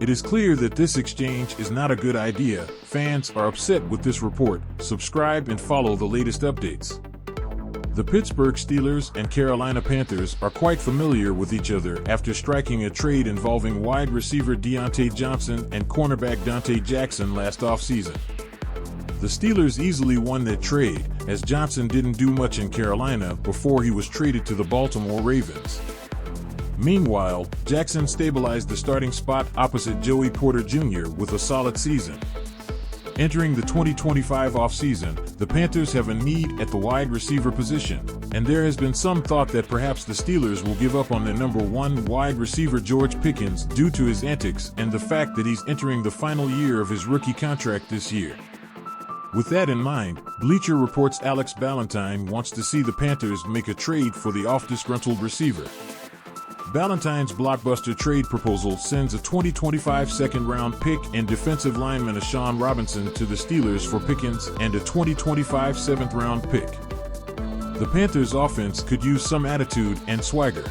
It is clear that this exchange is not a good idea. Fans are upset with this report. Subscribe and follow the latest updates. The Pittsburgh Steelers and Carolina Panthers are quite familiar with each other after striking a trade involving wide receiver Diontae Johnson and cornerback Dante Jackson last offseason. The Steelers easily won that trade, as Johnson didn't do much in Carolina before he was traded to the Baltimore Ravens. Meanwhile, Jackson stabilized the starting spot opposite Joey Porter Jr. with a solid season. Entering the 2025 offseason, the Panthers have a need at the wide receiver position, and there has been some thought that perhaps the Steelers will give up on their number one wide receiver George Pickens due to his antics and the fact that he's entering the final year of his rookie contract this year. With that in mind, Bleacher Report's Alex Ballentine wants to see the Panthers make a trade for the oft-disgruntled receiver. Ballentine's blockbuster trade proposal sends a 2025 second-round pick and defensive lineman Ashawn Robinson to the Steelers for Pickens and a 2025 seventh-round pick. The Panthers' offense could use some attitude and swagger.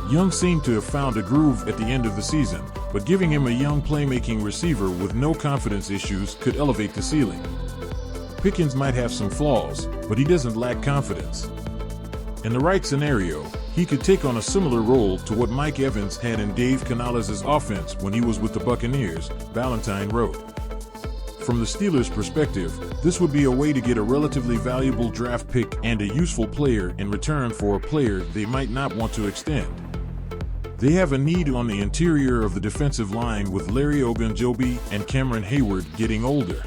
Young seemed to have found a groove at the end of the season, but giving him a young playmaking receiver with no confidence issues could elevate the ceiling. Pickens might have some flaws, but he doesn't lack confidence. In the right scenario, he could take on a similar role to what Mike Evans had in Dave Canales' offense when he was with the Buccaneers, Ballentine wrote. From the Steelers' perspective, this would be a way to get a relatively valuable draft pick and a useful player in return for a player they might not want to extend. They have a need on the interior of the defensive line with Larry Ogunjobi and Cameron Hayward getting older.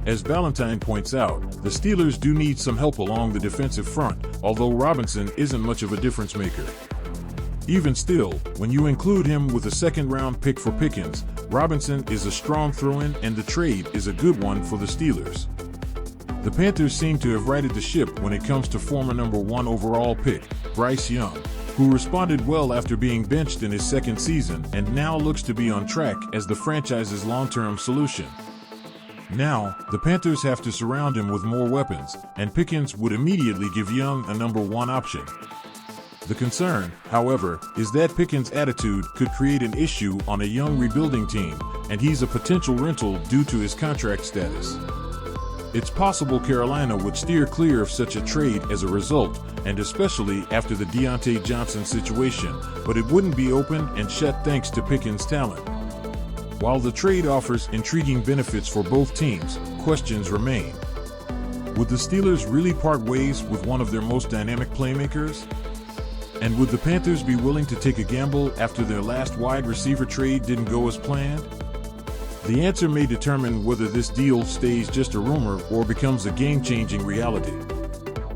As Ballentine points out, the Steelers do need some help along the defensive front, although Robinson isn't much of a difference maker. Even still, when you include him with a second-round pick for Pickens, Robinson is a strong throw-in and the trade is a good one for the Steelers. The Panthers seem to have righted the ship when it comes to former number 1 overall pick, Bryce Young, who responded well after being benched in his second season and now looks to be on track as the franchise's long-term solution. Now, the Panthers have to surround him with more weapons, and Pickens would immediately give Young a number 1 option. The concern, however, is that Pickens' attitude could create an issue on a young rebuilding team, and he's a potential rental due to his contract status. It's possible Carolina would steer clear of such a trade as a result, and especially after the Diontae Johnson situation, but it wouldn't be open and shut thanks to Pickens' talent. While the trade offers intriguing benefits for both teams, questions remain. Would the Steelers really part ways with one of their most dynamic playmakers? And would the Panthers be willing to take a gamble after their last wide receiver trade didn't go as planned? The answer may determine whether this deal stays just a rumor or becomes a game-changing reality.